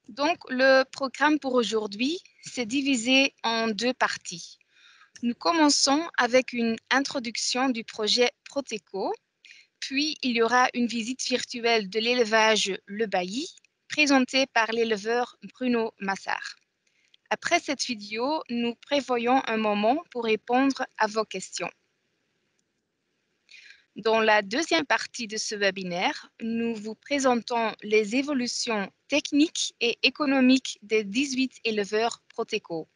Donc, le programme pour aujourd'hui, c'est divisé en deux parties. Nous commençons avec une introduction du projet Proteco, puis il y aura une visite virtuelle de l'élevage Le Bailly, présentée par l'éleveur Bruno Massard. Après cette vidéo, nous prévoyons un moment pour répondre à vos questions. Dans la deuxième partie de ce webinaire, nous vous présentons les évolutions techniques et économiques des 18 éleveurs Proteco.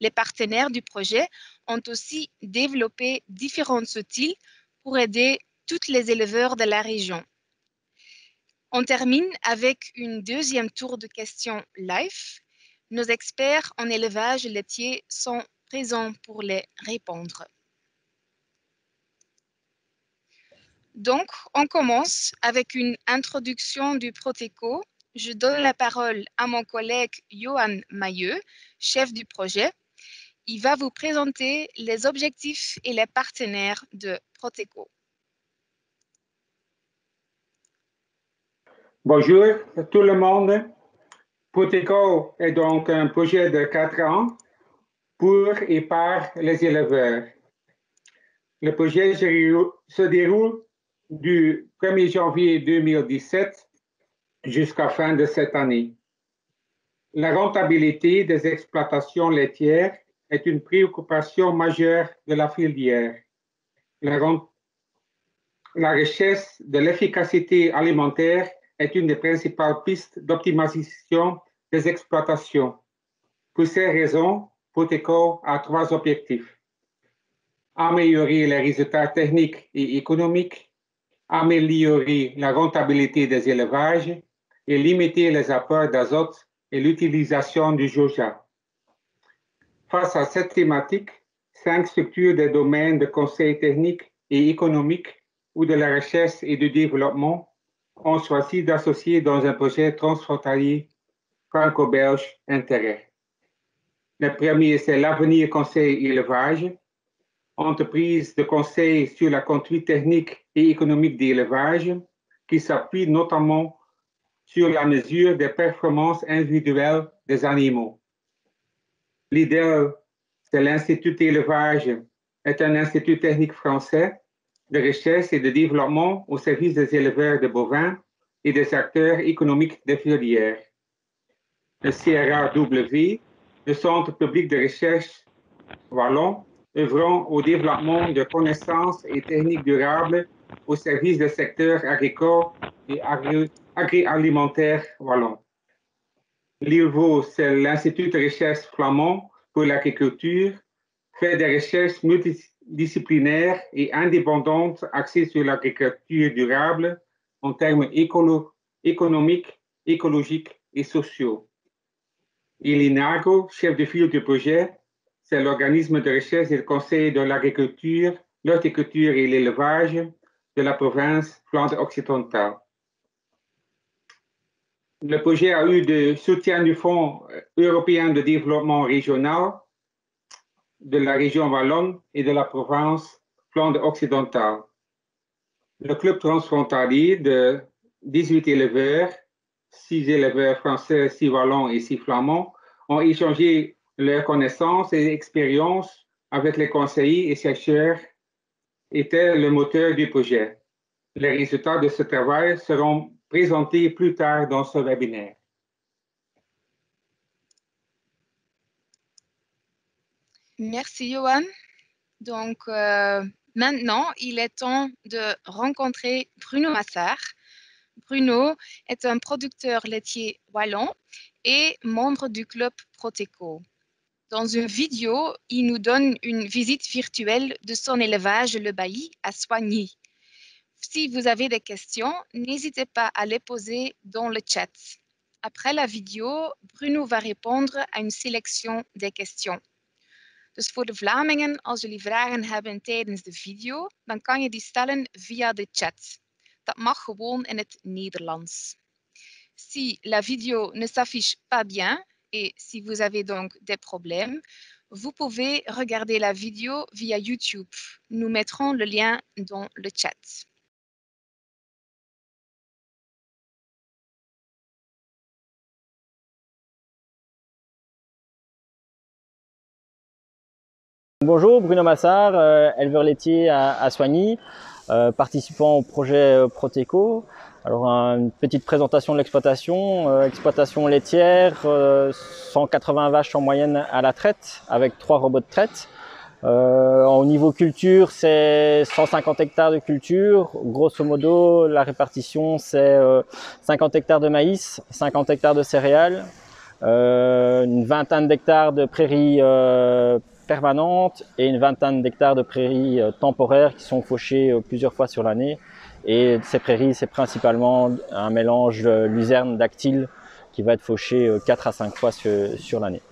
Les partenaires du projet ont aussi développé différents outils pour aider tous les éleveurs de la région. On termine avec une deuxième tour de questions live. Nos experts en élevage laitier sont présents pour les répondre. Donc, on commence avec une introduction du Proteco. Je donne la parole à mon collègue Johan Mailleux, chef du projet. Il va vous présenter les objectifs et les partenaires de Proteco. Bonjour tout le monde. Proteco est donc un projet de 4 ans pour et par les éleveurs. Le projet se déroule du 1er janvier 2017 jusqu'à fin de cette année. La rentabilité des exploitations laitières est une préoccupation majeure de la filière. La recherche de l'efficacité alimentaire est une des principales pistes d'optimisation des exploitations. Pour ces raisons, Proteco a 3 objectifs. Améliorer les résultats techniques et économiques, améliorer la rentabilité des élevages et limiter les apports d'azote et l'utilisation du joja. Face à cette thématique, 5 structures des domaines de conseil technique et économique ou de la recherche et du développement ont choisi d'associer dans un projet transfrontalier franco-belge intérêt. Le premier, c'est l'Avenir Conseil Élevage, entreprise de conseil sur la conduite technique et économique d'élevage, qui s'appuie notamment sur la mesure des performances individuelles des animaux. L'IDEL, c'est l'Institut d'élevage, est un institut technique français de recherche et de développement au service des éleveurs de bovins et des acteurs économiques des filières. Le CRAW, le Centre public de recherche wallon, œuvrant au développement de connaissances et techniques durables au service des secteurs agricoles et agroalimentaires wallons. L'IRVO, c'est l'Institut de recherche flamand pour l'agriculture, fait des recherches multidisciplinaires et indépendantes axées sur l'agriculture durable en termes économiques, écologiques et sociaux. Et l'INAGO, chef de file du projet, c'est l'organisme de recherche et de conseil de l'agriculture, l'horticulture et l'élevage de la province Flandre occidentale. Le projet a eu le soutien du Fonds européen de développement régional de la région wallonne et de la province Flandre occidentale. Le club transfrontalier de 18 éleveurs, 6 éleveurs français, 6 wallons et 6 flamands, ont échangé leurs connaissances et expériences avec les conseillers et chercheurs, étaient le moteur du projet. Les résultats de ce travail seront présentés plus tard dans ce webinaire. Merci Johan. Donc maintenant, il est temps de rencontrer Bruno Massard. Bruno est un producteur laitier wallon et membre du club Proteco. Dans une vidéo, il nous donne une visite virtuelle de son élevage Le Bailly à Soigny. Si vous avez des questions, n'hésitez pas à les poser dans le chat. Après la vidéo, Bruno va répondre à une sélection des questions. Dus voor de Vlamingen, als jullie vragen hebben tijdens de video, dan kan je die stellen via de chat. Dat mag gewoon in het Nederlands. Si la vidéo ne s'affiche pas bien et si vous avez donc des problèmes, vous pouvez regarder la vidéo via YouTube. Nous mettrons le lien dans le chat. Bonjour, Bruno Massard, éleveur laitier à Soignies, participant au projet Proteco. Alors une petite présentation de l'exploitation, exploitation laitière, 180 vaches en moyenne à la traite avec 3 robots de traite. Au niveau culture, c'est 150 hectares de culture. Grosso modo, la répartition, c'est 50 hectares de maïs, 50 hectares de céréales, une vingtaine d'hectares de prairies permanentes et une vingtaine d'hectares de prairies temporaires qui sont fauchées plusieurs fois sur l'année. Et ces prairies, c'est principalement un mélange luzerne dactyle qui va être fauché 4 à 5 fois sur l'année.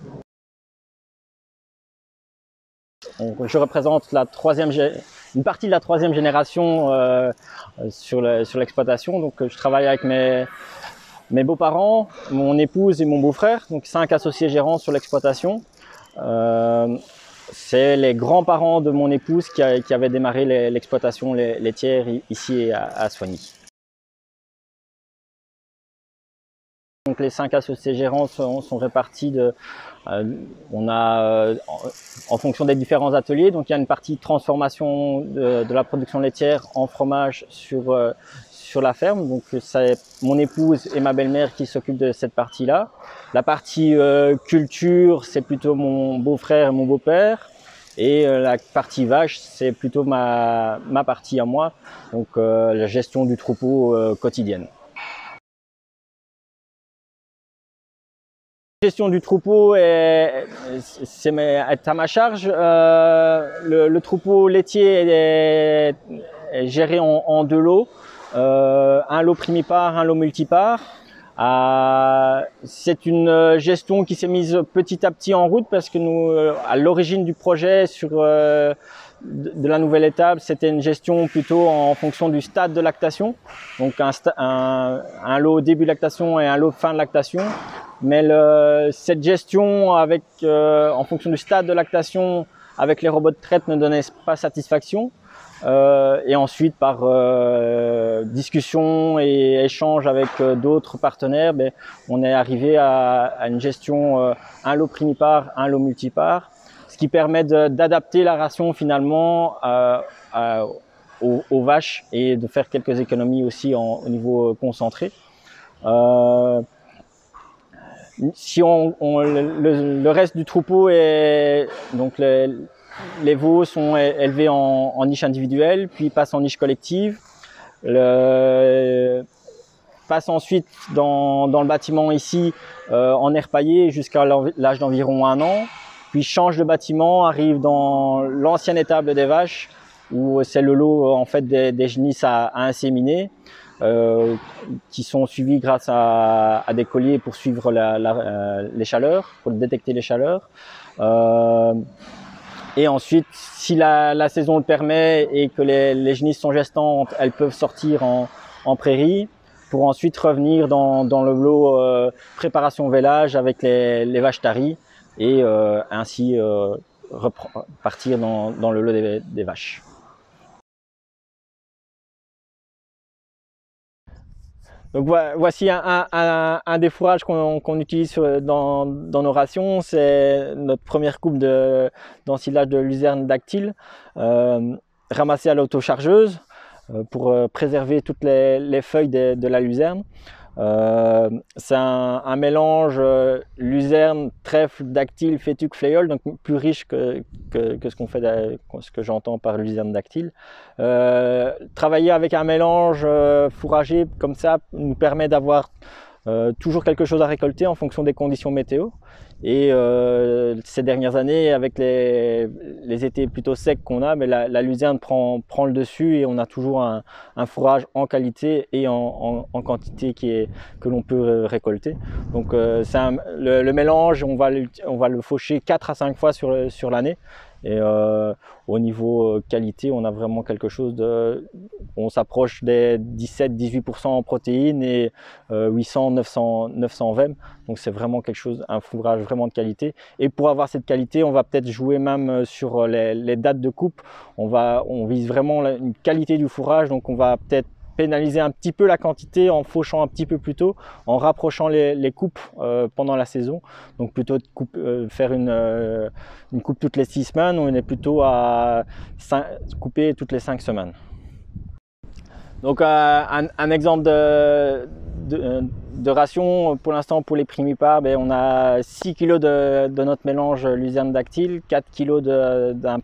Je représente une partie de la 3e génération sur l'exploitation. Donc, je travaille avec mes beaux-parents, mon épouse et mon beau-frère, donc 5 associés gérants sur l'exploitation. C'est les grands-parents de mon épouse qui avaient démarré l'exploitation laitière ici à Soignies. Donc les 5 associés gérants sont répartis on a en fonction des différents ateliers. Donc il y a une partie transformation de la production laitière en fromage sur la ferme. Donc c'est mon épouse et ma belle-mère qui s'occupent de cette partie-là. La partie culture, c'est plutôt mon beau-frère et mon beau-père. Et la partie vache, c'est plutôt ma partie à moi. Donc la gestion du troupeau quotidienne. La gestion du troupeau est à ma charge. Le troupeau laitier est géré en 2 lots, un lot primipare, un lot multipare. C'est une gestion qui s'est mise petit à petit en route parce que nous, à l'origine du projet de la nouvelle étape, c'était une gestion plutôt en fonction du stade de lactation. Donc un lot début lactation et un lot fin de lactation. Mais cette gestion en fonction du stade de lactation avec les robots de traite ne donnait pas satisfaction. Et ensuite, par discussion et échange avec d'autres partenaires, on est arrivé à une gestion un lot primipare, un lot multipare, ce qui permet d'adapter la ration finalement aux vaches et de faire quelques économies aussi au niveau concentré. Si le reste du troupeau est donc les veaux sont élevés en niche individuelle, puis passent en niche collective. Passent ensuite dans le bâtiment ici en air paillé jusqu'à l'âge d'environ 1 an. Puis changent de bâtiment, arrivent dans l'ancienne étable des vaches où c'est le lot en fait des génisses à inséminer. Qui sont suivis grâce à des colliers pour suivre les chaleurs, pour détecter les chaleurs. Et ensuite, si la saison le permet et que les génisses sont gestantes, elles peuvent sortir en prairie pour ensuite revenir dans le lot préparation vélage avec les vaches taries et ainsi repartir dans le lot des vaches. Donc voici un des fourrages qu'on utilise dans nos rations, c'est notre première coupe d'ensilage de luzerne dactyle, ramassée à l'autochargeuse pour préserver toutes les feuilles de la luzerne. C'est un mélange luzerne, trèfle, dactyle, fétuque, fléole, donc plus riche que ce que j'entends par luzerne dactyle. Travailler avec un mélange fourragé comme ça nous permet d'avoir toujours quelque chose à récolter en fonction des conditions météo. Et ces dernières années, avec les étés plutôt secs qu'on a, mais la luzerne prend le dessus et on a toujours un fourrage en qualité et en quantité que l'on peut récolter. Donc le mélange, on va le faucher 4 à 5 fois sur l'année. Et au niveau qualité, on a vraiment quelque chose on s'approche des 17-18% en protéines et 800-900 VEM. Donc c'est vraiment un fourrage vraiment de qualité. Et pour avoir cette qualité, on va peut-être jouer même sur les dates de coupe. On vise vraiment une qualité du fourrage, donc on va peut-être pénaliser un petit peu la quantité en fauchant un petit peu plus tôt, en rapprochant les coupes pendant la saison. Donc plutôt de faire une coupe toutes les 6 semaines, on est plutôt à couper toutes les 5 semaines. Donc un exemple de ration pour l'instant pour les primipares, on a 6 kg de notre mélange luzerne dactyle, 4 kg d'un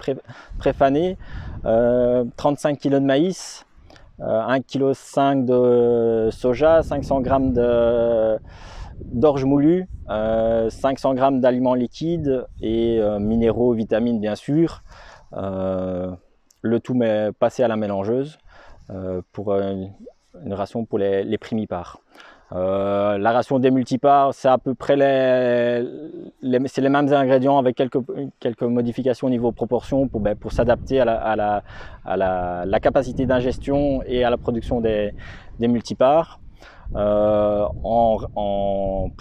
préfané, 35 kg de maïs, 1,5 kg de soja, 500 g d'orge moulue, 500 g d'aliments liquides et minéraux, vitamines bien sûr. Le tout passé à la mélangeuse pour une ration pour les primipares. La ration des multipares, c'est à peu près c'est les mêmes ingrédients avec quelques modifications au niveau proportion pour s'adapter à la capacité d'ingestion et à la production des multipares. Pour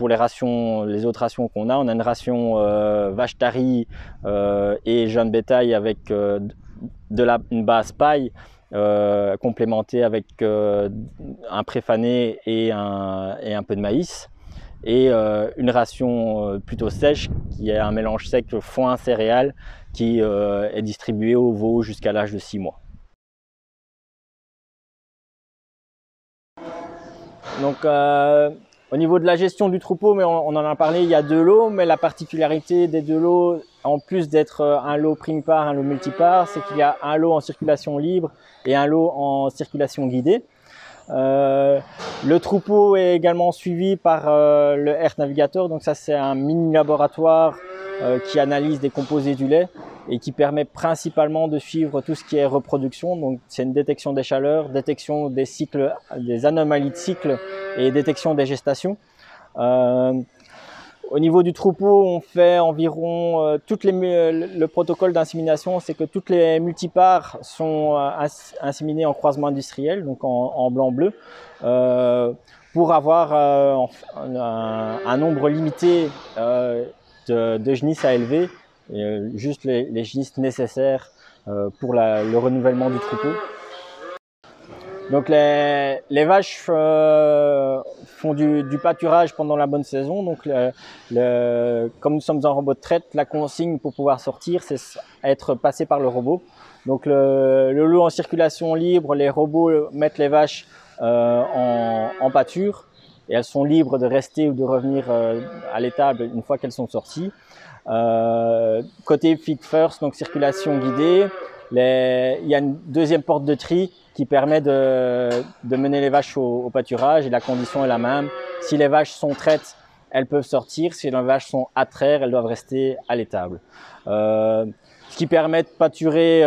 les autres rations qu'on a, on a une ration vache tarie et jeune bétail avec une base paille complémentée avec un préfané et un peu de maïs, et une ration plutôt sèche qui est un mélange sec foin céréales qui est distribué aux veaux jusqu'à l'âge de 6 mois. Donc au niveau de la gestion du troupeau, mais on en a parlé, il y a 2 lots, mais la particularité des 2 lots, en plus d'être un lot primipare, un lot multipare, c'est qu'il y a un lot en circulation libre et un lot en circulation guidée. Le troupeau est également suivi par le Earth Navigator, donc ça c'est un mini laboratoire qui analyse des composés du lait et qui permet principalement de suivre tout ce qui est reproduction. Donc c'est une détection des chaleurs, détection des cycles, des anomalies de cycle et détection des gestations. Au niveau du troupeau, on fait environ le protocole d'insémination, c'est que toutes les multipares sont inséminées en croisement industriel, donc en blanc-bleu, pour avoir un nombre limité de genisses à élever, juste les genisses nécessaires pour le renouvellement du troupeau. Donc les vaches font du pâturage pendant la bonne saison. Donc comme nous sommes en robot de traite, la consigne pour pouvoir sortir, c'est être passé par le robot. Donc le lot en circulation libre, les robots mettent les vaches en pâture et elles sont libres de rester ou de revenir à l'étable une fois qu'elles sont sorties. Côté feed first, donc circulation guidée, il y a une deuxième porte de tri qui permet de mener les vaches au pâturage, et la condition est la même. Si les vaches sont traites, elles peuvent sortir. Si les vaches sont à traire, elles doivent rester à l'étable. Ce qui permet de pâturer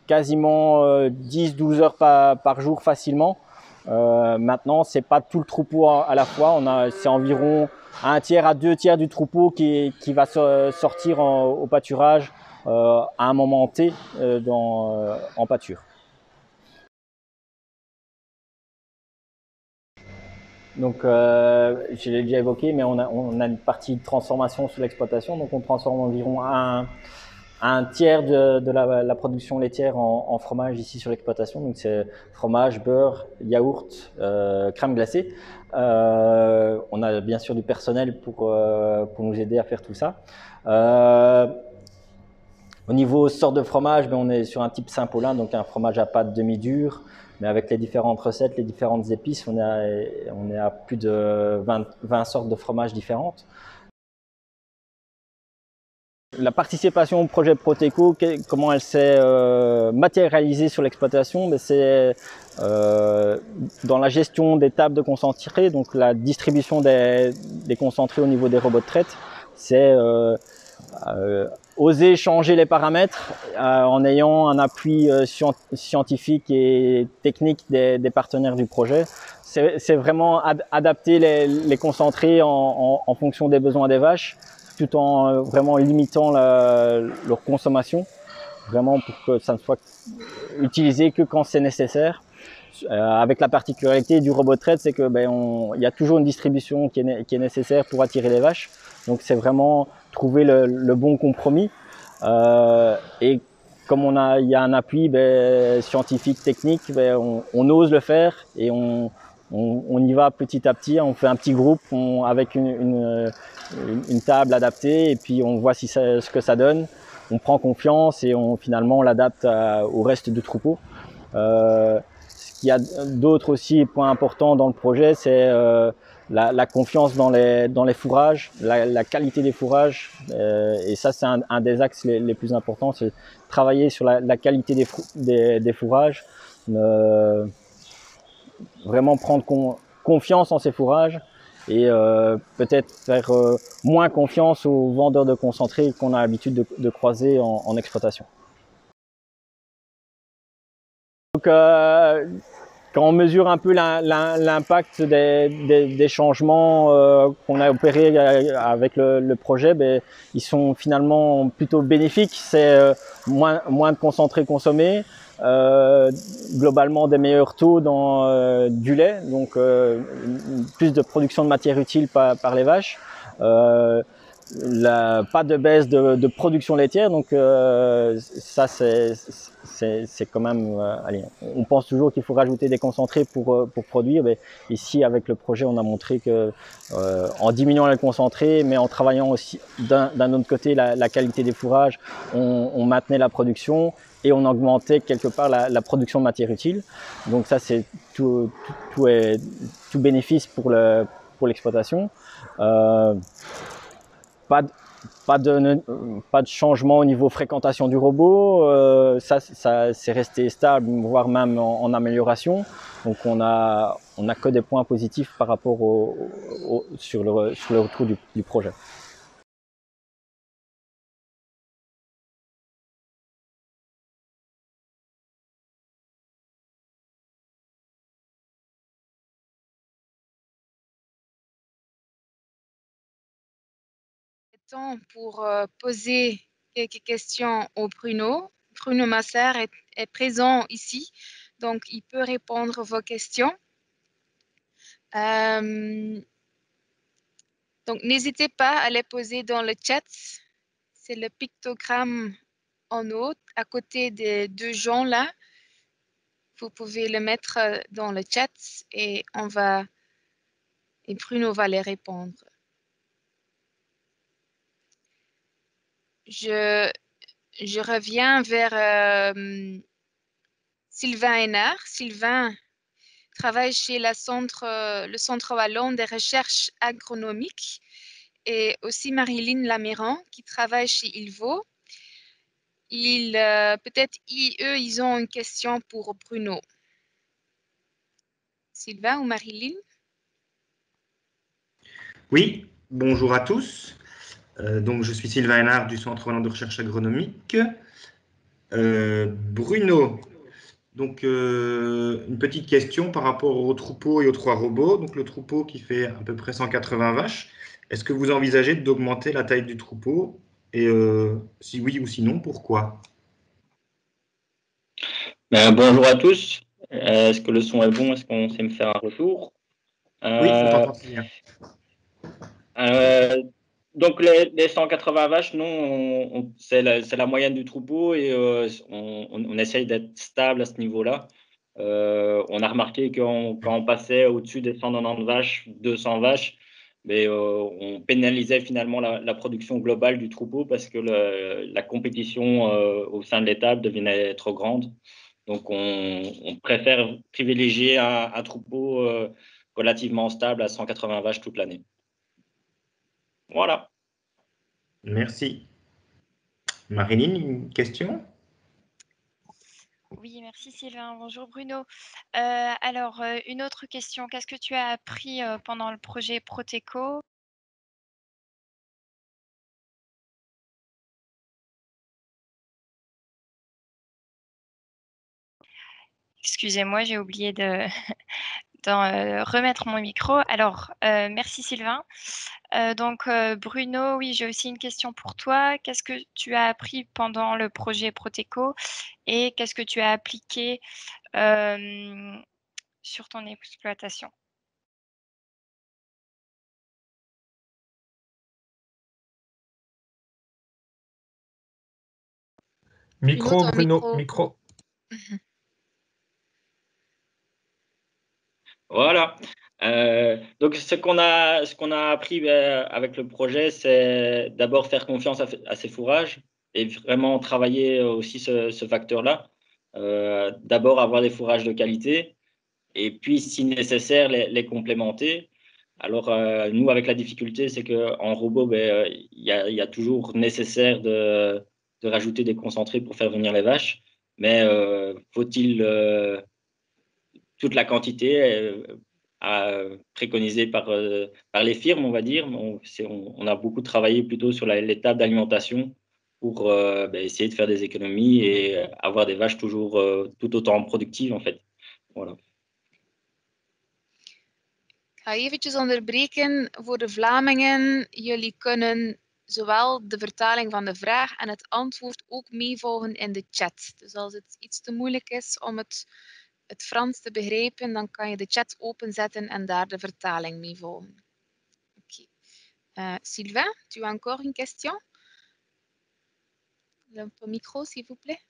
quasiment 10-12 heures par jour facilement. Maintenant, c'est pas tout le troupeau à la fois. C'est environ 1/3 à 2/3 du troupeau qui va sortir au pâturage à un moment T en pâture. Donc, je l'ai déjà évoqué, mais on a une partie de transformation sur l'exploitation. Donc, on transforme environ un tiers de la production laitière en fromage ici sur l'exploitation. Donc, c'est fromage, beurre, yaourt, crème glacée. On a bien sûr du personnel pour nous aider à faire tout ça. Au niveau sorte de fromage, on est sur un type Saint-Paulin, donc un fromage à pâte demi-dure, mais avec les différentes recettes, les différentes épices, on est à plus de 20 sortes de fromages différentes. La participation au projet Proteco, comment elle s'est matérialisée sur l'exploitation, c'est dans la gestion des tables de concentrés, donc la distribution des concentrés au niveau des robots de traite. C'est oser changer les paramètres en ayant un appui scientifique et technique des partenaires du projet. C'est vraiment adapter les concentrés en fonction des besoins des vaches, tout en vraiment limitant leur consommation, vraiment pour que ça ne soit utilisé que quand c'est nécessaire. Avec la particularité du robot de traite, c'est que il y a toujours une distribution qui est nécessaire pour attirer les vaches. Donc c'est vraiment trouver le bon compromis. Et comme il y a un appui scientifique, technique, on ose le faire et on y va petit à petit. On fait un petit groupe avec une table adaptée et puis on voit ce que ça donne. On prend confiance et finalement on l'adapte au reste du troupeau. Ce qu'il y a d'autres aussi points importants dans le projet, c'est la confiance dans les fourrages, la qualité des fourrages, et ça c'est un des axes les plus importants, c'est travailler sur la qualité des fourrages, vraiment prendre confiance en ces fourrages et peut-être faire moins confiance aux vendeurs de concentrés qu'on a l'habitude de croiser en exploitation. Donc, quand on mesure un peu l'impact des changements qu'on a opérés avec le projet, ils sont finalement plutôt bénéfiques. C'est moins de concentré consommé, globalement des meilleurs taux dans du lait, donc plus de production de matière utile par les vaches. Pas de baisse de production laitière, donc ça c'est quand même allez, on pense toujours qu'il faut rajouter des concentrés pour produire, mais ici avec le projet on a montré que en diminuant les concentrés mais en travaillant aussi d'un autre côté la qualité des fourrages, on maintenait la production et on augmentait quelque part la production de matière utile. Donc ça c'est tout bénéfice pour l'exploitation. Pas de changement au niveau fréquentation du robot, ça c'est resté stable, voire même en amélioration. Donc on a que des points positifs par rapport sur le retour du projet. Temps pour poser quelques questions au Bruno. Bruno Masser est présent ici, donc il peut répondre à vos questions. Donc n'hésitez pas à les poser dans le chat. C'est le pictogramme en haut, à côté des deux gens là. Vous pouvez le mettre dans le chat et Bruno va les répondre. Je reviens vers Sylvain Hénard. Sylvain travaille chez le Centre Wallon des recherches agronomiques et aussi Marilyn Lamiran qui travaille chez Ilvo. Peut-être eux, ils ont une question pour Bruno. Sylvain ou Marilyn? Oui, bonjour à tous. Donc, je suis Sylvain Hénard du Centre Wallon de recherche agronomique. Bruno, donc une petite question par rapport au troupeau et aux 3 robots. Donc, le troupeau qui fait à peu près 180 vaches, est-ce que vous envisagez d'augmenter la taille du troupeau? Et si oui ou sinon, pourquoi? Bonjour à tous. Est-ce que le son est bon? Est-ce qu'on sait me faire un retour? Oui, on t'entend très bien. Donc les 180 vaches, non, c'est la moyenne du troupeau et on essaye d'être stable à ce niveau-là. On a remarqué quand on passait au-dessus des 190 vaches, 200 vaches, mais on pénalisait finalement la production globale du troupeau parce que la compétition au sein de l'étable devenait trop grande. Donc on préfère privilégier un troupeau relativement stable à 180 vaches toute l'année. Voilà. Merci. Marilyn, une question? Oui, merci Sylvain. Bonjour Bruno. Alors, une autre question. Qu'est-ce que tu as appris pendant le projet Proteco? Excusez-moi, j'ai oublié de remettre mon micro. Alors, merci Sylvain. Donc, Bruno, oui, j'ai aussi une question pour toi. Qu'est-ce que tu as appris pendant le projet Proteco et qu'est-ce que tu as appliqué sur ton exploitation? Bruno, ton Bruno, micro. micro. Voilà. Donc, ce qu'on a appris avec le projet, c'est d'abord faire confiance à ces fourrages et vraiment travailler aussi ce facteur-là. D'abord, avoir des fourrages de qualité et puis, si nécessaire, les complémenter. Alors, nous, avec la difficulté, c'est qu'en robot, il y a toujours nécessaire de rajouter des concentrés pour faire venir les vaches. Mais faut-il toute la quantité préconisée par les firmes, on va dire. On a beaucoup travaillé plutôt sur l'étape d'alimentation pour essayer de faire des économies et avoir des vaches toujours tout autant productives, en fait. Voilà. Ik ga eventjes onderbreken voor de Vlamingen. Jullie kunnen zowel de vertaling van de vraag en het antwoord ook meevolgen in de chat. Dus als het iets te moeilijk is om het Frans te begrijpen, dan kan je de chat openzetten en daar de vertaling mee volgen. Okay. Sylvain, tu as encore une question? Un peu micro, s'il vous plaît.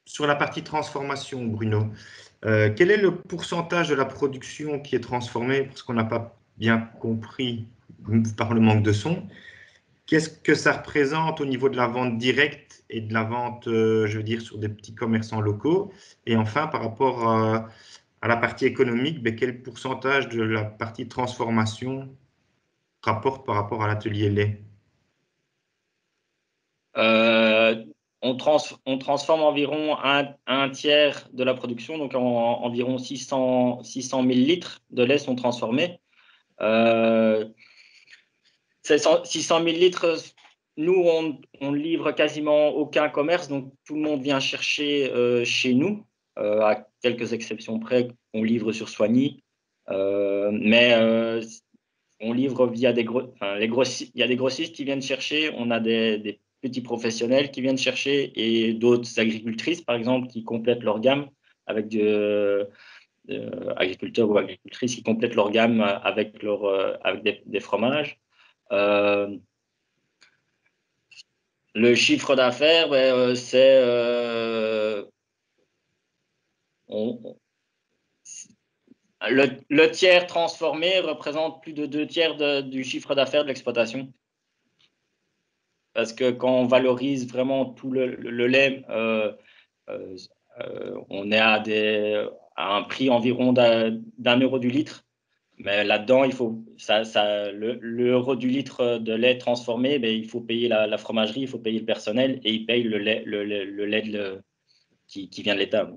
Sur la partie transformation, Bruno, quel est le pourcentage de la production qui est transformée, parce qu'on n'a pas bien compris par le manque de son. Qu'est-ce que ça représente au niveau de la vente directe et de la vente, je veux dire, sur des petits commerçants locaux? Et enfin, par rapport à la partie économique, quel pourcentage de la partie transformation rapporte par rapport à l'atelier lait? On transforme environ un tiers de la production, donc environ 600 000 litres de lait sont transformés. 600 000 litres, nous, on livre quasiment aucun commerce, donc tout le monde vient chercher chez nous, à quelques exceptions près, on livre sur Soigny, mais on livre via il y a des grossistes qui viennent chercher, on a des petits professionnels qui viennent chercher et d'autres agricultrices, par exemple, qui complètent leur gamme avec agriculteurs ou agricultrices qui complètent leur gamme avec des fromages. Le chiffre d'affaires, c'est le tiers transformé représente plus de 2/3 du chiffre d'affaires de l'exploitation. Parce que quand on valorise vraiment tout le lait, on est à un prix environ d'1 € du litre. Mais là-dedans, l'euro du litre de lait transformé, il faut payer la fromagerie, il faut payer le personnel et ils payent le lait qui vient de l'étable.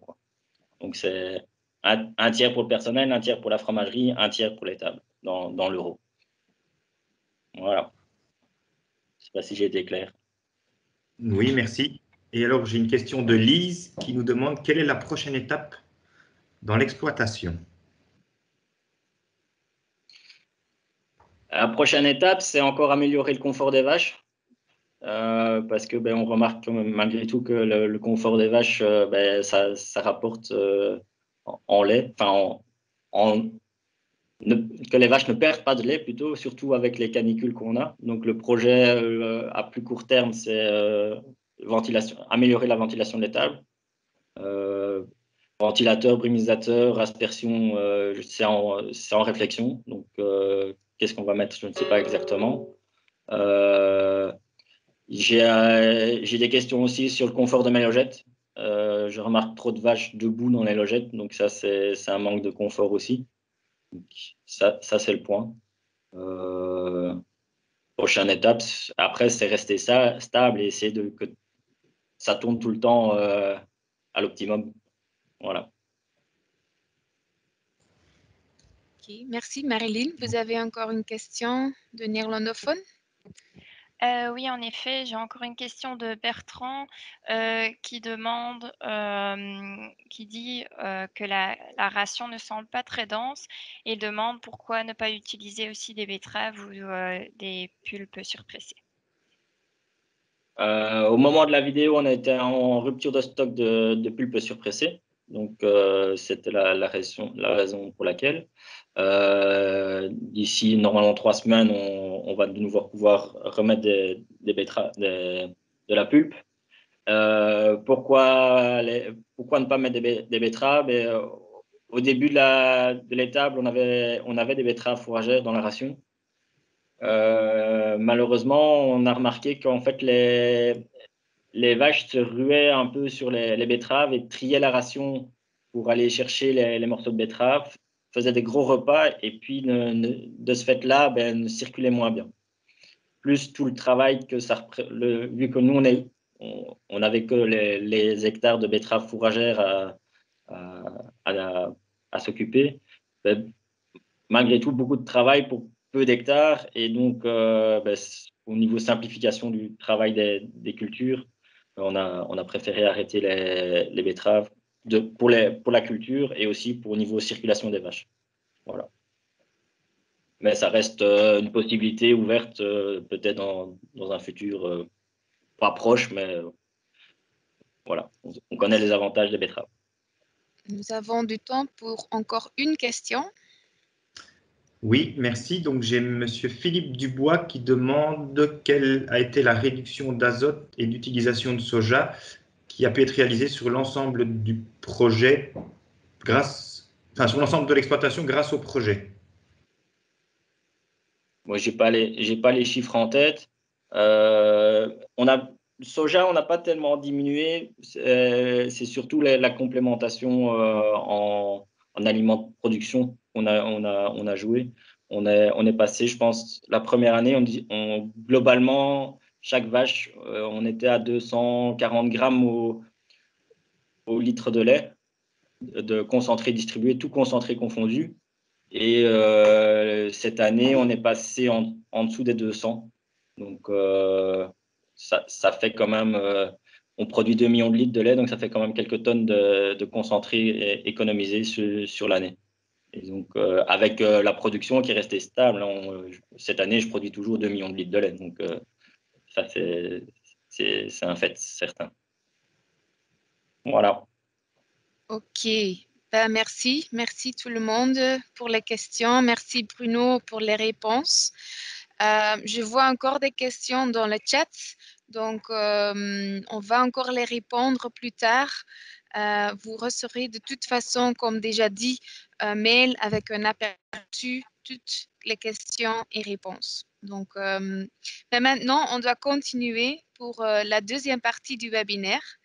Donc, c'est un tiers pour le personnel, un tiers pour la fromagerie, un tiers pour l'étable dans l'euro. Voilà. Je ne sais pas si j'ai été clair. Oui, merci. Et alors, j'ai une question de Lise qui nous demande quelle est la prochaine étape dans l'exploitation? La prochaine étape, c'est encore améliorer le confort des vaches. Parce que on remarque malgré tout que le confort des vaches, ça rapporte en lait, que les vaches ne perdent pas de lait plutôt, surtout avec les canicules qu'on a. Donc le projet à plus court terme, c'est améliorer la ventilation de l'étable. Ventilateur, brumisateur, aspersion, c'est en réflexion. Donc qu'est-ce qu'on va mettre, je ne sais pas exactement. J'ai des questions aussi sur le confort de mes logettes. Je remarque trop de vaches debout dans les logettes, donc ça, c'est un manque de confort aussi. Donc, ça c'est le point. Prochaine étape, après, c'est rester stable et essayer que ça tourne tout le temps à l'optimum. Voilà. Ok, merci. Marilyn, vous avez encore une question de néerlandophone? Oui, en effet, j'ai encore une question de Bertrand qui demande, qui dit que la ration ne semble pas très dense et demande pourquoi ne pas utiliser aussi des betteraves ou des pulpes surpressées. Au moment de la vidéo, on a été en rupture de stock de pulpes surpressées. Donc, c'était la raison pour laquelle. D'ici, normalement, 3 semaines, on va de nouveau pouvoir remettre de la pulpe. Pourquoi ne pas mettre des betteraves? Au début de l'étable, on avait des betteraves fourragères dans la ration. Malheureusement, on a remarqué qu'en fait, les vaches se ruaient un peu sur les betteraves et triaient la ration pour aller chercher les morceaux de betterave, faisaient des gros repas et puis de ce fait-là, ne circulaient moins bien. Plus tout le travail que ça vu que nous, on n'avait que les hectares de betteraves fourragères à s'occuper, malgré tout, beaucoup de travail pour peu d'hectares. Et donc, au niveau simplification du travail des cultures, on a préféré arrêter les betteraves pour la culture et aussi pour au niveau circulation des vaches. Voilà. Mais ça reste une possibilité ouverte, peut-être dans un futur pas proche, mais voilà, on connaît les avantages des betteraves. Nous avons du temps pour encore une question. Oui, merci. Donc, j'ai M. Philippe Dubois qui demande quelle a été la réduction d'azote et d'utilisation de soja qui a pu être réalisée sur l'ensemble du projet sur l'ensemble de l'exploitation grâce au projet. Moi, j'ai pas les chiffres en tête. Soja, on n'a pas tellement diminué. C'est surtout la complémentation en aliments de production qu'on a joué. On est passé, je pense, la première année, globalement, chaque vache, on était à 240 grammes au litre de lait, de concentré distribué, tout concentré confondu. Et cette année, on est passé en dessous des 200. Donc, ça fait quand même, on produit 2 millions de litres de lait, donc ça fait quand même quelques tonnes de concentré économisé sur l'année. Et donc, avec la production qui est restée stable, cette année, je produis toujours 2 millions de litres de lait. Donc, ça, c'est un fait certain. Voilà. OK. Merci. Merci tout le monde pour les questions. Merci Bruno pour les réponses. Je vois encore des questions dans le chat, donc on va encore les répondre plus tard. Vous recevrez de toute façon, comme déjà dit, un mail avec un aperçu, toutes les questions et réponses. Donc, mais maintenant, on doit continuer pour la deuxième partie du webinaire.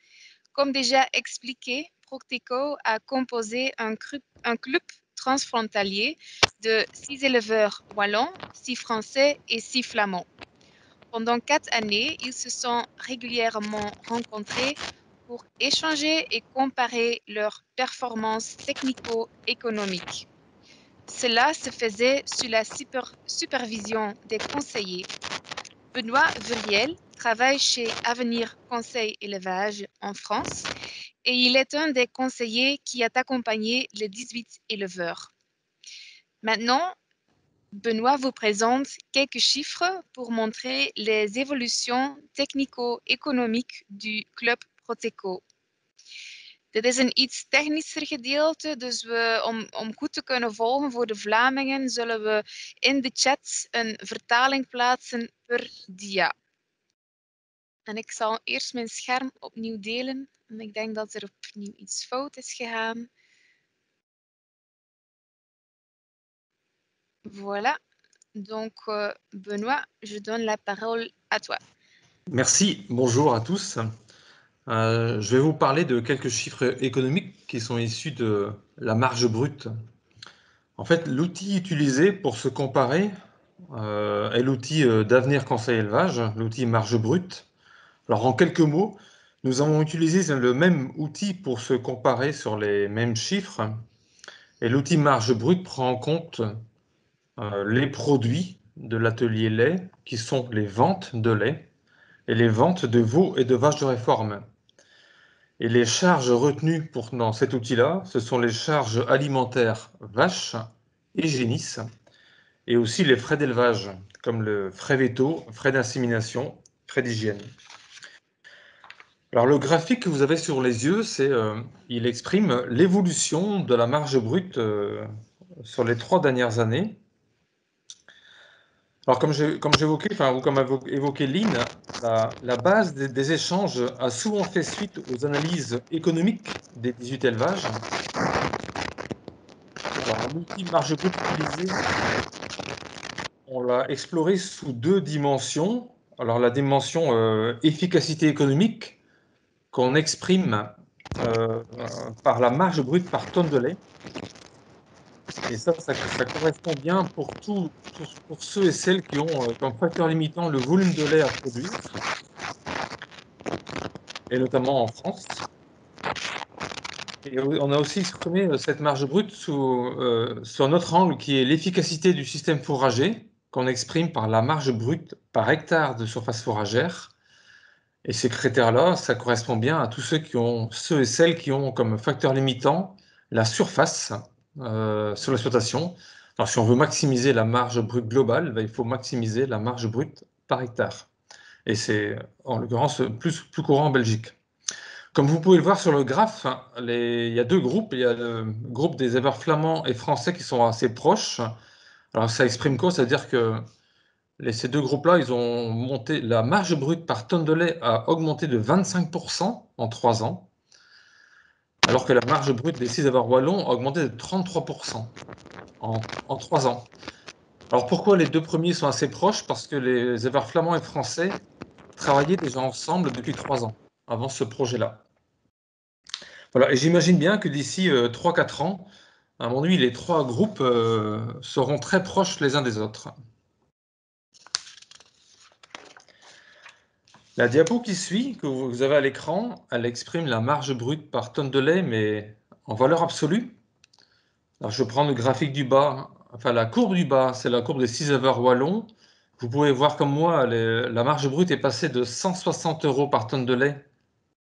Comme déjà expliqué, Procteco a composé un club transfrontalier de 6 éleveurs wallons, 6 français et 6 flamands. Pendant 4 années, ils se sont régulièrement rencontrés pour échanger et comparer leurs performances technico-économiques. Cela se faisait sous la supervision des conseillers. Benoît Vuriel travaille chez Avenir Conseil Élevage en France et il est un des conseillers qui a accompagné les 18 éleveurs. Maintenant, Benoît vous présente quelques chiffres pour montrer les évolutions technico-economiques du Club Proteco. Dit is een iets technischer gedeelte, dus om goed te kunnen volgen voor de Vlamingen zullen we in de chat een vertaling plaatsen per dia. En ik zal eerst mijn scherm opnieuw delen, en ik denk dat er opnieuw iets fout is gegaan. Voilà. Donc, Benoît, je donne la parole à toi. Merci, bonjour à tous. Je vais vous parler de quelques chiffres économiques qui sont issus de la marge brute. En fait, l'outil utilisé pour se comparer est l'outil d'Avenir Conseil Élevage, l'outil marge brute. Alors, en quelques mots, nous avons utilisé le même outil pour se comparer sur les mêmes chiffres. Et l'outil marge brute prend en compte les produits de l'atelier lait, qui sont les ventes de lait, et les ventes de veaux et de vaches de réforme. Et les charges retenues dans cet outil-là, ce sont les charges alimentaires vaches et génisses, et aussi les frais d'élevage, comme le frais véto, frais d'insémination, frais d'hygiène. Alors, le graphique que vous avez sur les yeux, il exprime l'évolution de la marge brute sur les 3 dernières années. Alors, comme j'évoquais, enfin, ou comme a évoqué Lynn, la base des échanges a souvent fait suite aux analyses économiques des 18 élevages. Alors, l'outil marge brute utilisé, on l'a exploré sous 2 dimensions. Alors, la dimension efficacité économique, qu'on exprime par la marge brute par tonne de lait. Et ça correspond bien pour ceux et celles qui ont comme facteur limitant le volume de lait à produire, et notamment en France. Et on a aussi exprimé cette marge brute sur un autre angle qui est l'efficacité du système fourrager, qu'on exprime par la marge brute par hectare de surface fourragère. Et ces critères-là, ça correspond bien à tous ceux et celles qui ont comme facteur limitant la surface sur l'exploitation. Alors, si on veut maximiser la marge brute globale, il faut maximiser la marge brute par hectare. Et c'est, en l'occurrence, plus courant en Belgique. Comme vous pouvez le voir sur le graphe, il y a 2 groupes. Il y a le groupe des éleveurs flamands et français qui sont assez proches. Alors, ça exprime quoi? C'est-à-dire que ces 2 groupes-là, ils ont monté, la marge brute par tonne de lait a augmenté de 25% en 3 ans, alors que la marge brute des 6 éleveurs wallons a augmenté de 33% en 3 ans. Alors pourquoi les 2 premiers sont assez proches? Parce que les éleveurs flamands et français travaillaient déjà ensemble depuis 3 ans, avant ce projet-là. Voilà, et j'imagine bien que d'ici 3-4 ans, à mon avis, les 3 groupes seront très proches les uns des autres. La diapo qui suit, que vous avez à l'écran, elle exprime la marge brute par tonne de lait, mais en valeur absolue. Alors, je prends le graphique du bas, enfin la courbe du bas, c'est la courbe des 6 éleveurs wallons. Vous pouvez voir comme moi, la marge brute est passée de 160 € par tonne de lait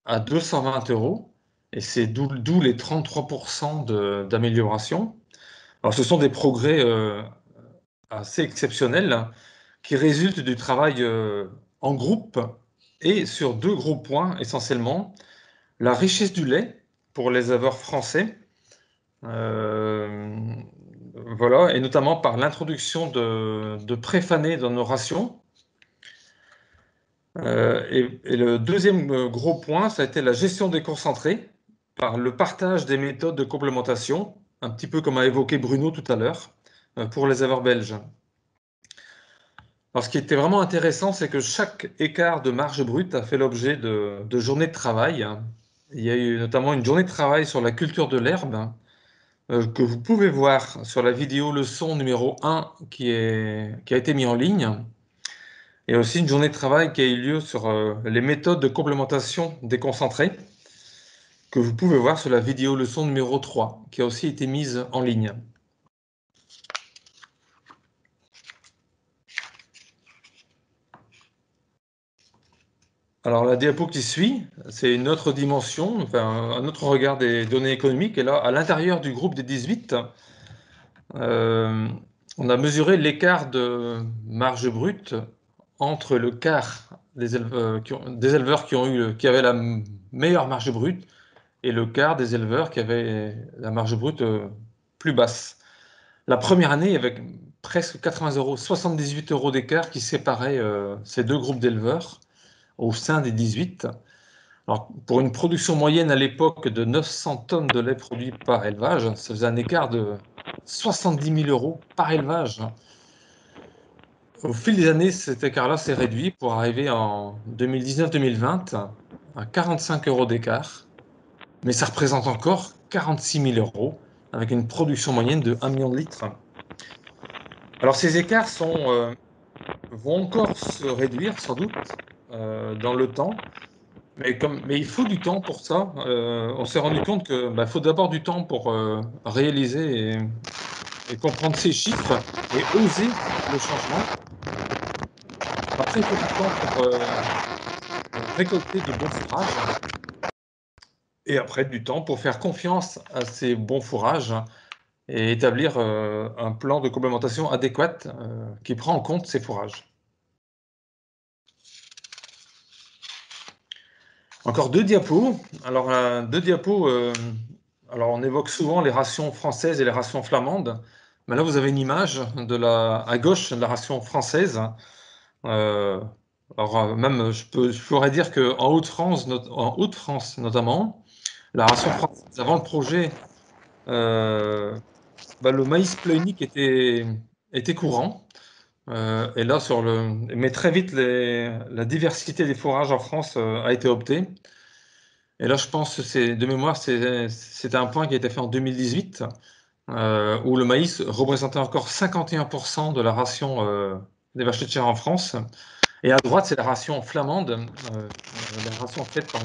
à 220 €, et c'est d'où les 33% d'amélioration. Alors, ce sont des progrès assez exceptionnels qui résultent du travail en groupe et sur 2 gros points essentiellement. La richesse du lait pour les éleveurs français, voilà, et notamment par l'introduction de préfanés dans nos rations. Et le deuxième gros point, ça a été la gestion des concentrés par le partage des méthodes de complémentation, un petit peu comme a évoqué Bruno tout à l'heure, pour les éleveurs belges. Alors, ce qui était vraiment intéressant, c'est que chaque écart de marge brute a fait l'objet de journées de travail. Il y a eu notamment une journée de travail sur la culture de l'herbe, que vous pouvez voir sur la vidéo leçon numéro 1 qui a été mise en ligne. Il y a aussi une journée de travail qui a eu lieu sur les méthodes de complémentation des concentrés, que vous pouvez voir sur la vidéo leçon numéro 3, qui a aussi été mise en ligne. Alors, la diapo qui suit, c'est une autre dimension, enfin, un autre regard des données économiques. Et là, à l'intérieur du groupe des 18, on a mesuré l'écart de marge brute entre le quart des éleveurs qui avaient la meilleure marge brute et le quart des éleveurs qui avaient la marge brute plus basse. La première année, il y avait presque 80 €, 78 € d'écart qui séparaient ces 2 groupes d'éleveurs au sein des 18. Alors, pour une production moyenne à l'époque de 900 tonnes de lait produit par élevage, ça faisait un écart de 70 000 € par élevage. Au fil des années, cet écart-là s'est réduit pour arriver en 2019-2020 à 45 € d'écart, mais ça représente encore 46 000 € avec une production moyenne de 1 million de litres. Alors, ces écarts vont encore se réduire sans doute dans le temps, mais il faut du temps pour ça. On s'est rendu compte qu'il faut d'abord du temps pour réaliser et comprendre ces chiffres et oser le changement. Après, il faut du temps pour récolter de bons fourrages. Et après, du temps pour faire confiance à ces bons fourrages et établir un plan de complémentation adéquat qui prend en compte ces fourrages. Encore 2 diapos. Alors, 2 diapos. Alors, on évoque souvent les rations françaises et les rations flamandes. Mais là, vous avez une image à gauche de la ration française. Alors, même, je pourrais dire qu'en Haute-France notamment, la ration française, avant le projet, le maïs pléonique était courant. Et là, mais très vite, la diversité des fourrages en France a été optée. Et là, je pense que de mémoire, c'était un point qui a été fait en 2018, où le maïs représentait encore 51% de la ration des vaches laitières en France. Et à droite, c'est la ration flamande, la ration faite par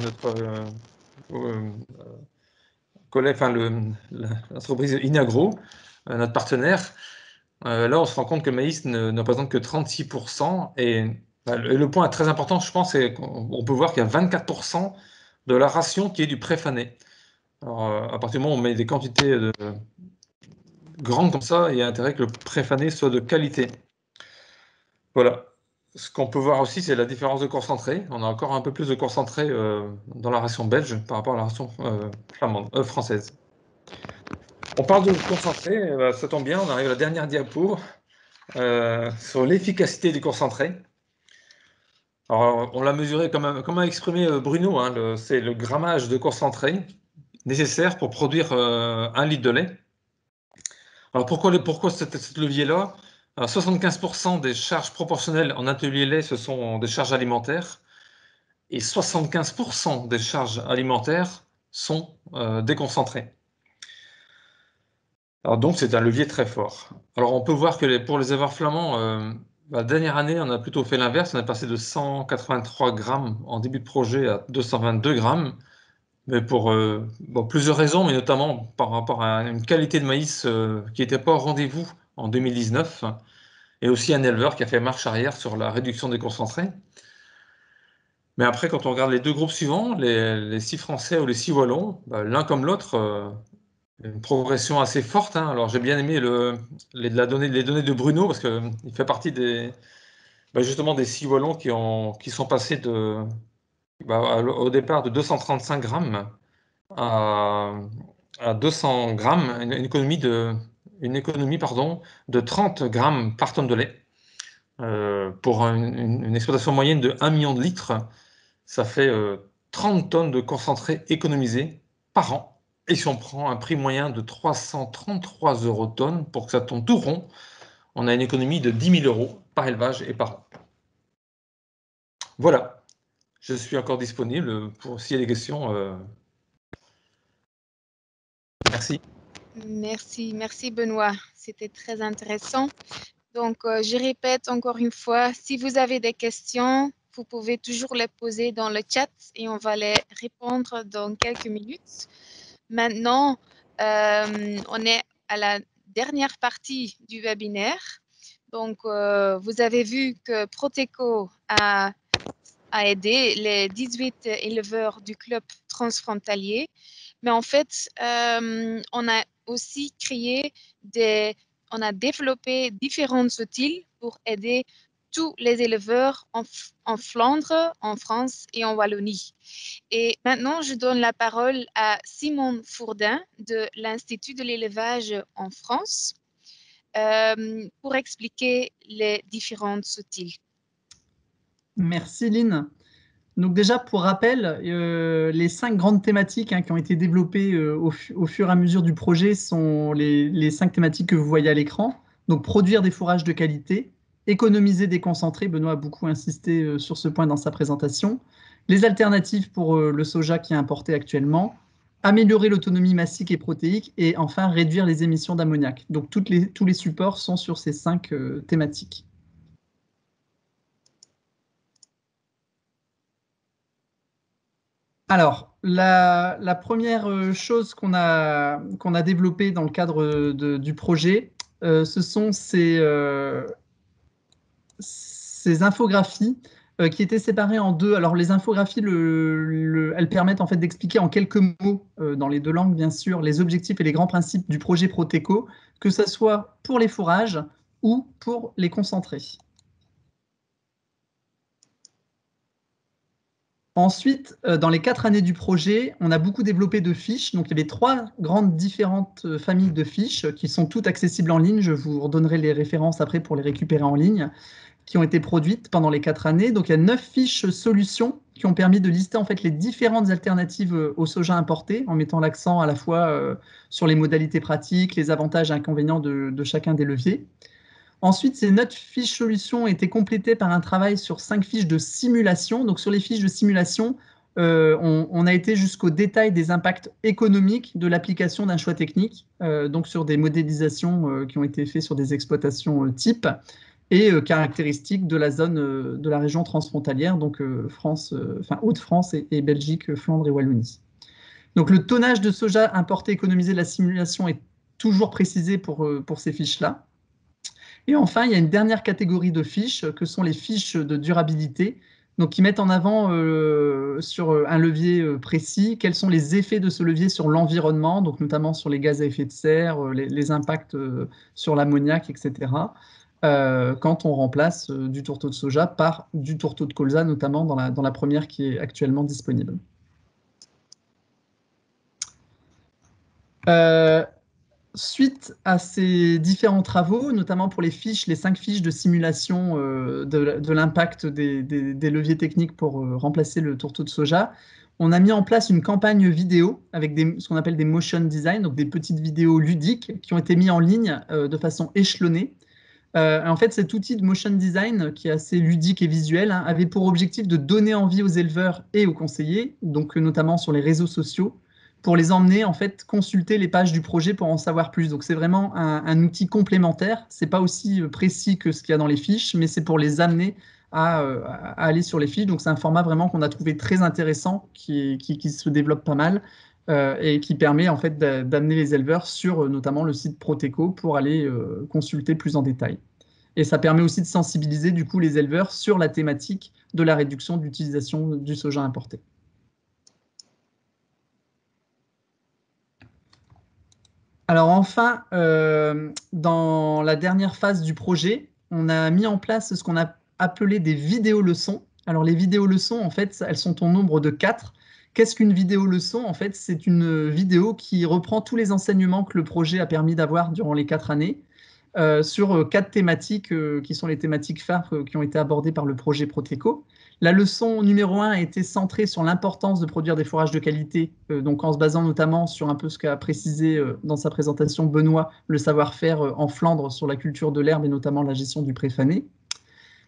l'entreprise Inagro, notre partenaire. Là, on se rend compte que le maïs ne représente que 36%. Et le point très important, je pense, c'est qu'on peut voir qu'il y a 24% de la ration qui est du préfané. Alors, à partir du moment où on met des quantités grandes comme ça, il y a intérêt que le préfané soit de qualité. Voilà. Ce qu'on peut voir aussi, c'est la différence de concentré. On a encore un peu plus de concentré dans la ration belge par rapport à la ration française. On parle de concentré, ça tombe bien, on arrive à la dernière diapo sur l'efficacité du concentré. Alors, on l'a mesuré comme a exprimé Bruno, hein, c'est le grammage de concentré nécessaire pour produire 1 litre de lait. Alors, pourquoi ce levier-là? 75% des charges proportionnelles en atelier lait, ce sont des charges alimentaires, et 75% des charges alimentaires sont déconcentrées. Alors donc, c'est un levier très fort. Alors, on peut voir que pour les éleveurs flamands, la dernière année, on a plutôt fait l'inverse. On est passé de 183 grammes en début de projet à 222 grammes, mais pour plusieurs raisons, mais notamment par rapport à une qualité de maïs qui n'était pas au rendez-vous en 2019, et aussi un éleveur qui a fait marche arrière sur la réduction des concentrés. Mais après, quand on regarde les 2 groupes suivants, les 6 Français ou les 6 Wallons, l'un comme l'autre, une progression assez forte, hein. Alors j'ai bien aimé les données de Bruno, parce qu'il fait partie justement des 6 Wallons qui sont passés au départ de 235 grammes à 200 grammes, une économie de 30 grammes par tonne de lait. Pour une exploitation moyenne de 1 million de litres, ça fait 30 tonnes de concentré économisé par an. Et si on prend un prix moyen de 333 € tonne, pour que ça tombe tout rond, on a une économie de 10 000 € par élevage et par an. Voilà, je suis encore disponible pour s'il y a des questions. Merci. Merci Benoît, c'était très intéressant. Donc, je répète encore une fois, si vous avez des questions, vous pouvez toujours les poser dans le chat et on va les répondre dans quelques minutes. Maintenant, on est à la dernière partie du webinaire. Donc, vous avez vu que Proteco a aidé les 18 éleveurs du club transfrontalier. Mais en fait, on a aussi on a développé différents outils pour aider tous les éleveurs en Flandre, en France et en Wallonie. Et maintenant, je donne la parole à Simon Fourdin de l'Institut de l'élevage en France pour expliquer les différents outils. Merci Lynn. Donc déjà, pour rappel, les 5 grandes thématiques qui ont été développées au fur et à mesure du projet sont les 5 thématiques que vous voyez à l'écran. Donc produire des fourrages de qualité, économiser des concentrés, Benoît a beaucoup insisté sur ce point dans sa présentation, les alternatives pour le soja qui est importé actuellement, améliorer l'autonomie massique et protéique, et enfin réduire les émissions d'ammoniac. Donc tous les supports sont sur ces 5 thématiques. Alors, la première chose qu'on a développée dans le cadre du projet, ce sont ces infographies qui étaient séparées en 2. Alors, les infographies, elles permettent en fait d'expliquer en quelques mots, dans les 2 langues bien sûr, les objectifs et les grands principes du projet Proteco, que ce soit pour les fourrages ou pour les concentrés. Ensuite, dans les 4 années du projet, on a beaucoup développé de fiches. Donc, il y avait 3 grandes différentes familles de fiches qui sont toutes accessibles en ligne. Je vous redonnerai les références après pour les récupérer en ligne, qui ont été produites pendant les 4 années. Donc, il y a 9 fiches solutions qui ont permis de lister en fait les différentes alternatives au soja importé, en mettant l'accent à la fois sur les modalités pratiques, les avantages et inconvénients de chacun des leviers. Ensuite, ces 9 fiches solutions ont été complétées par un travail sur 5 fiches de simulation. Donc, sur les fiches de simulation, on a été jusqu'au détail des impacts économiques de l'application d'un choix technique, donc sur des modélisations qui ont été faites sur des exploitations types et caractéristiques de la zone de la région transfrontalière, donc Hauts-de-France et Belgique, Flandre et Wallonie. Donc, le tonnage de soja importé économisé de la simulation est toujours précisé pour ces fiches-là. Et enfin, il y a une dernière catégorie de fiches que sont les fiches de durabilité, donc qui mettent en avant sur un levier précis quels sont les effets de ce levier sur l'environnement, donc notamment sur les gaz à effet de serre, les impacts sur l'ammoniac, etc. Quand on remplace du tourteau de soja par du tourteau de colza, notamment dans la première qui est actuellement disponible. Suite à ces différents travaux, notamment pour les 5 fiches de simulation de l'impact des leviers techniques pour remplacer le tourteau de soja, on a mis en place une campagne vidéo avec ce qu'on appelle des motion design, donc des petites vidéos ludiques qui ont été mises en ligne de façon échelonnée. En fait, cet outil de motion design, qui est assez ludique et visuel, avait pour objectif de donner envie aux éleveurs et aux conseillers, donc notamment sur les réseaux sociaux, pour les emmener en fait consulter les pages du projet pour en savoir plus. Donc c'est vraiment un outil complémentaire. C'est pas aussi précis que ce qu'il y a dans les fiches, mais c'est pour les amener à aller sur les fiches. Donc c'est un format vraiment qu'on a trouvé très intéressant, qui se développe pas mal et qui permet en fait d'amener les éleveurs sur notamment le site Proteco pour aller consulter plus en détail. Et ça permet aussi de sensibiliser du coup les éleveurs sur la thématique de la réduction d'utilisation du soja importé. Alors enfin, dans la dernière phase du projet, on a mis en place ce qu'on a appelé des vidéos-leçons. Alors les vidéos-leçons, en fait, elles sont au nombre de 4. Qu'est-ce qu'une vidéo-leçon? En fait, c'est une vidéo qui reprend tous les enseignements que le projet a permis d'avoir durant les 4 années sur 4 thématiques qui sont les thématiques phares qui ont été abordées par le projet Proteco. La leçon numéro 1 a été centrée sur l'importance de produire des fourrages de qualité, donc en se basant notamment sur un peu ce qu'a précisé dans sa présentation Benoît, le savoir-faire en Flandre sur la culture de l'herbe et notamment la gestion du pré-fané.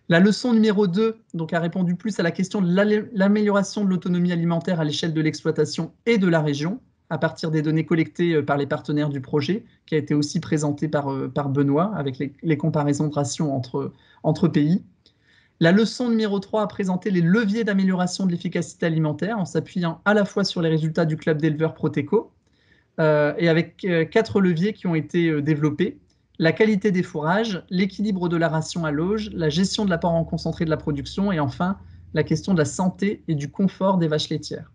La leçon numéro 2 donc, a répondu plus à la question de l'amélioration de l'autonomie alimentaire à l'échelle de l'exploitation et de la région, à partir des données collectées par les partenaires du projet, qui a été aussi présenté par Benoît, avec les comparaisons de rations entre pays. La leçon numéro 3 a présenté les leviers d'amélioration de l'efficacité alimentaire en s'appuyant à la fois sur les résultats du club d'éleveurs Proteco et avec 4 leviers qui ont été développés. La qualité des fourrages, l'équilibre de la ration à l'auge, la gestion de l'apport en concentré de la production et enfin la question de la santé et du confort des vaches laitières.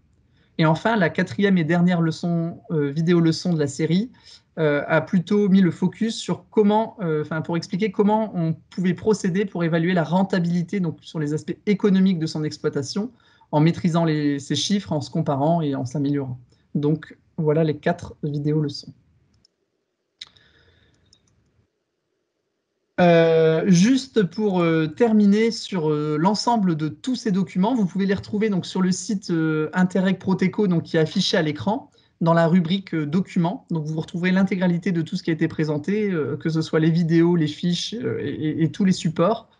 Et enfin, la 4e et dernière leçon, vidéo-leçon de la série a plutôt mis le focus sur comment, pour expliquer comment on pouvait procéder pour évaluer la rentabilité, donc sur les aspects économiques de son exploitation, en maîtrisant ces chiffres, en se comparant et en s'améliorant. Donc voilà les 4 vidéos-leçons. Juste pour terminer sur l'ensemble de tous ces documents, vous pouvez les retrouver donc, sur le site Interreg Proteco donc, qui est affiché à l'écran dans la rubrique documents. Donc vous retrouverez l'intégralité de tout ce qui a été présenté, que ce soit les vidéos, les fiches et tous les supports.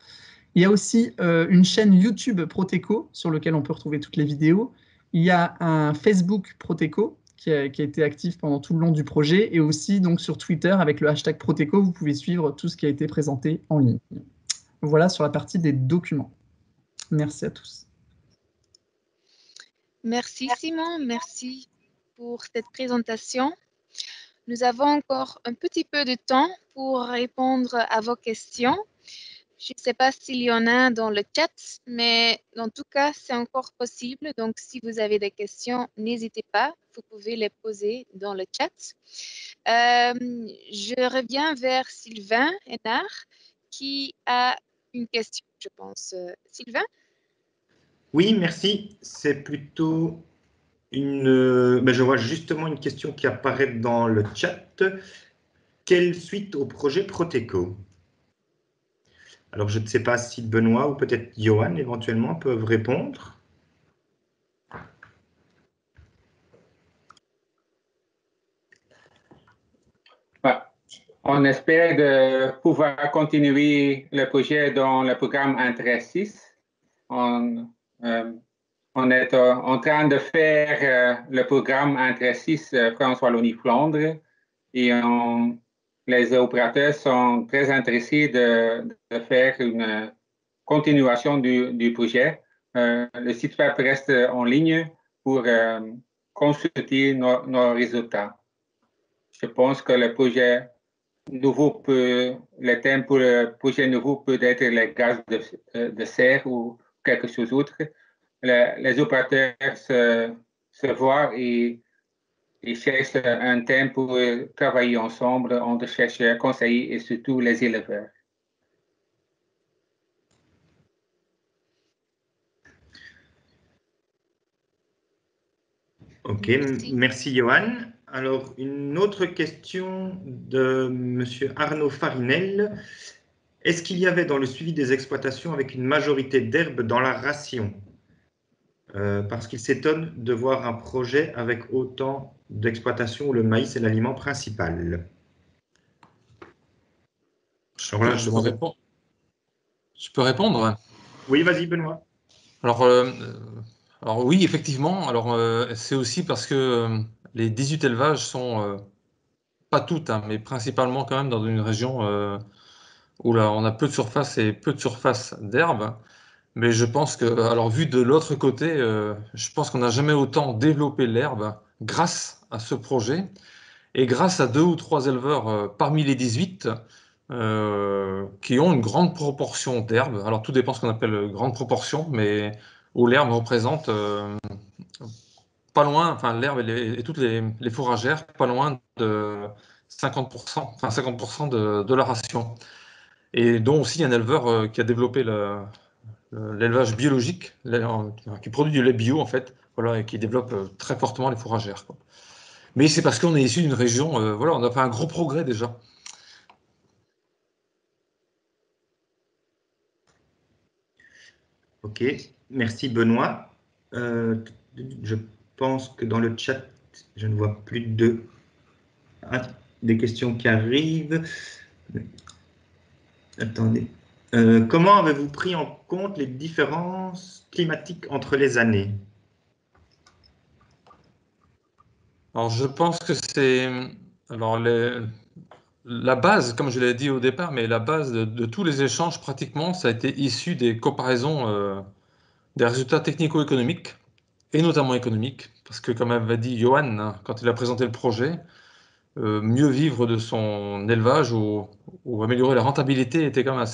Il y a aussi une chaîne YouTube Proteco sur laquelle on peut retrouver toutes les vidéos. Il y a un Facebook Proteco qui a été actif pendant tout le long du projet et aussi donc sur Twitter avec le hashtag Proteco, vous pouvez suivre tout ce qui a été présenté en ligne. Voilà sur la partie des documents. Merci à tous. Merci Simon, merci pour cette présentation. Nous avons encore un petit peu de temps pour répondre à vos questions. Je ne sais pas s'il y en a dans le chat, mais en tout cas, c'est encore possible. Donc, si vous avez des questions, n'hésitez pas. Vous pouvez les poser dans le chat. Je reviens vers Sylvain Hénard qui a une question, je pense. Sylvain? Oui, merci. C'est plutôt une... je vois justement une question qui apparaît dans le chat. Quelle suite au projet Proteco? Alors, je ne sais pas si Benoît ou peut-être Johan éventuellement peuvent répondre. On espère de pouvoir continuer le projet dans le programme Intérêt 6. On est en train de faire le programme Intérêt 6 France-Wallonie-Flandre et les opérateurs sont très intéressés de faire une continuation du projet. Le site web reste en ligne pour consulter nos résultats. Je pense que le projet nouveau le thème pour le projet nouveau peut être les gaz de serre ou quelque chose d'autre. Les opérateurs se voient et cherchent un thème pour travailler ensemble entre chercheurs, conseillers et surtout les éleveurs. Ok, merci Johan. Alors, une autre question de M. Arnaud Farinel. Est-ce qu'il y avait dans le suivi des exploitations avec une majorité d'herbes dans la ration? Parce qu'il s'étonne de voir un projet avec autant d'exploitations où le maïs est l'aliment principal. Je peux répondre? Oui, vas-y Benoît. Alors oui, effectivement. Alors c'est aussi parce que les 18 élevages sont pas toutes, hein, mais principalement quand même dans une région où là on a peu de surface et peu de surface d'herbe. Mais je pense que, alors vu de l'autre côté, je pense qu'on n'a jamais autant développé l'herbe grâce à ce projet et grâce à 2 ou 3 éleveurs parmi les 18 qui ont une grande proportion d'herbe. Alors tout dépend ce qu'on appelle grande proportion, mais où l'herbe représente pas loin, enfin l'herbe et toutes les fourragères, pas loin de 50%, enfin 50% de la ration. Et dont aussi un éleveur qui a développé l'élevage biologique, qui produit du lait bio en fait, voilà, et qui développe très fortement les fourragères, quoi. Mais c'est parce qu'on est issu d'une région, voilà, on a fait un gros progrès déjà. Ok, merci Benoît. Je pense que dans le chat, je ne vois plus des questions qui arrivent. Attendez. Comment avez-vous pris en compte les différences climatiques entre les années? Alors je pense que c'est alors la base, comme je l'ai dit au départ, mais la base de tous les échanges pratiquement, ça a été issu des comparaisons des résultats technico-économiques et notamment économiques, parce que comme avait dit Johan, hein, quand il a présenté le projet, mieux vivre de son élevage ou améliorer la rentabilité était quand même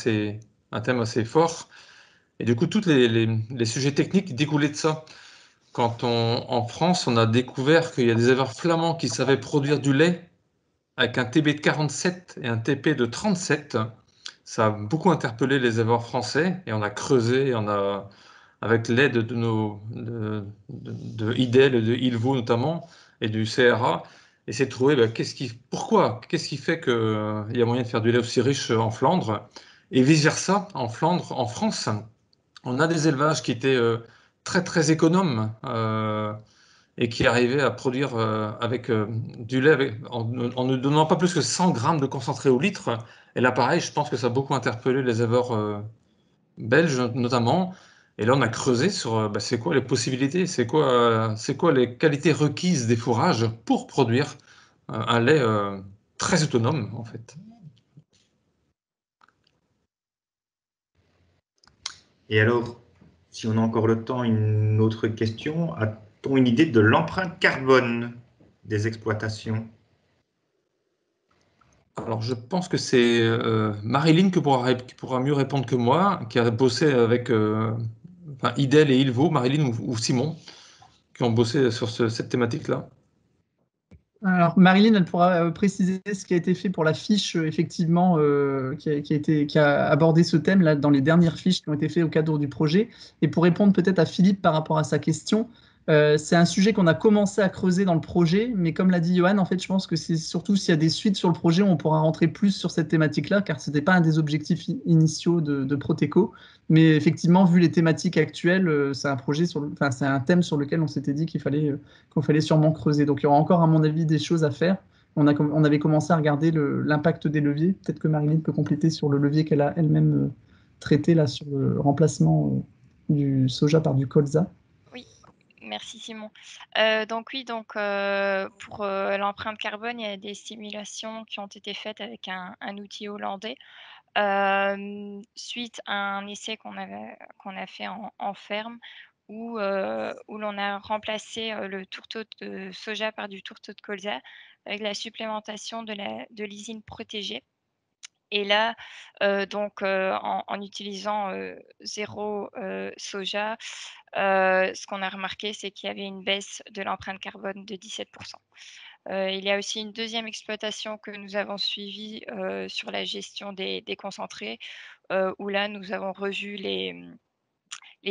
un thème assez fort. Et du coup, tous les sujets techniques découlaient de ça. Quand en France, on a découvert qu'il y a des éleveurs flamands qui savaient produire du lait avec un TB de 47 et un TP de 37, ça a beaucoup interpellé les éleveurs français et on a creusé, avec l'aide de IDEL, de ILVO notamment, et du CRA, essayer de trouver qu'est-ce qui fait qu'il y a moyen de faire du lait aussi riche en Flandre, et vice-versa, en Flandre, en France, on a des élevages qui étaient très très économes et qui arrivaient à produire avec du lait en ne donnant pas plus que 100 grammes de concentré au litre. Et là, pareil, je pense que ça a beaucoup interpellé les éleveurs belges notamment. Et là, on a creusé sur c'est quoi les possibilités, c'est quoi les qualités requises des fourrages pour produire un lait très autonome, en fait. Et alors, si on a encore le temps, une autre question. A-t-on une idée de l'empreinte carbone des exploitations? Alors, je pense que c'est Marilyn qui pourra mieux répondre que moi, qui a bossé avec Idel et Ilvo, Marilyn ou Simon, qui ont bossé sur cette thématique-là. Alors, Marilyn, elle pourra préciser ce qui a été fait pour la fiche, effectivement, qui a abordé ce thème là, dans les dernières fiches qui ont été faites au cadre du projet. Et pour répondre peut-être à Philippe par rapport à sa question, c'est un sujet qu'on a commencé à creuser dans le projet, mais comme l'a dit Johan, en fait, je pense que c'est surtout s'il y a des suites sur le projet, on pourra rentrer plus sur cette thématique-là, car ce n'était pas un des objectifs initiaux de Proteco. Mais effectivement, vu les thématiques actuelles, c'est un projet enfin, c'est un thème sur lequel on s'était dit qu'il fallait sûrement creuser. Donc il y aura encore, à mon avis, des choses à faire. On avait commencé à regarder l'impact des leviers. Peut-être que Marilyn peut compléter sur le levier qu'elle a elle-même traité là, sur le remplacement du soja par du colza. Oui, merci Simon. Donc oui, pour l'empreinte carbone, il y a des simulations qui ont été faites avec un outil hollandais suite à un essai qu'on a fait en ferme où l'on a remplacé le tourteau de soja par du tourteau de colza avec la supplémentation de lysine protégée. Et là, en utilisant zéro soja, ce qu'on a remarqué, c'est qu'il y avait une baisse de l'empreinte carbone de 17%. Il y a aussi une deuxième exploitation que nous avons suivie sur la gestion des concentrés, où là, nous avons revu les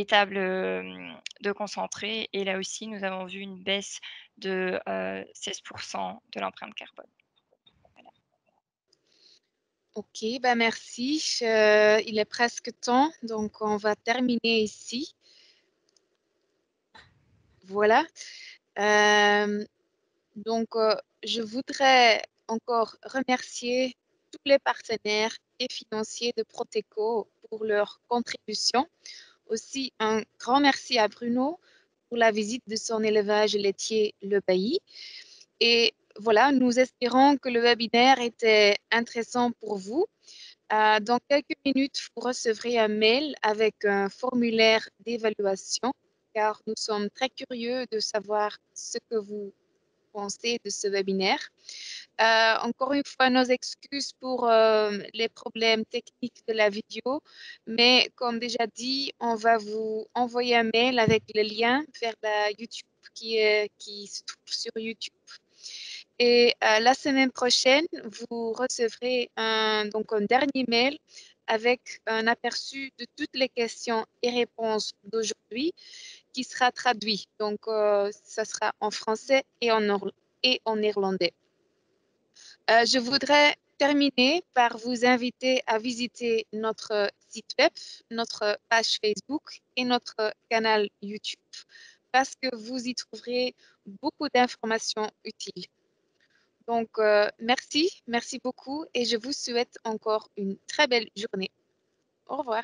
tables de concentrés. Et là aussi, nous avons vu une baisse de 16% de l'empreinte carbone. Ok, bah merci. Il est presque temps, donc on va terminer ici. Voilà. Je voudrais encore remercier tous les partenaires et financiers de Proteco pour leur contribution. Aussi, un grand merci à Bruno pour la visite de son élevage laitier Le Bailly. Et voilà, nous espérons que le webinaire était intéressant pour vous. Dans quelques minutes, vous recevrez un mail avec un formulaire d'évaluation, car nous sommes très curieux de savoir ce que vous pensez de ce webinaire. Encore une fois, nos excuses pour les problèmes techniques de la vidéo, mais comme déjà dit, on va vous envoyer un mail avec le lien vers la YouTube qui se trouve sur YouTube. Et la semaine prochaine, vous recevrez un dernier mail avec un aperçu de toutes les questions et réponses d'aujourd'hui qui sera traduit. Donc, ça sera en français et en néerlandais. Je voudrais terminer par vous inviter à visiter notre site web, notre page Facebook et notre canal YouTube parce que vous y trouverez beaucoup d'informations utiles. Donc, merci beaucoup et je vous souhaite encore une très belle journée. Au revoir.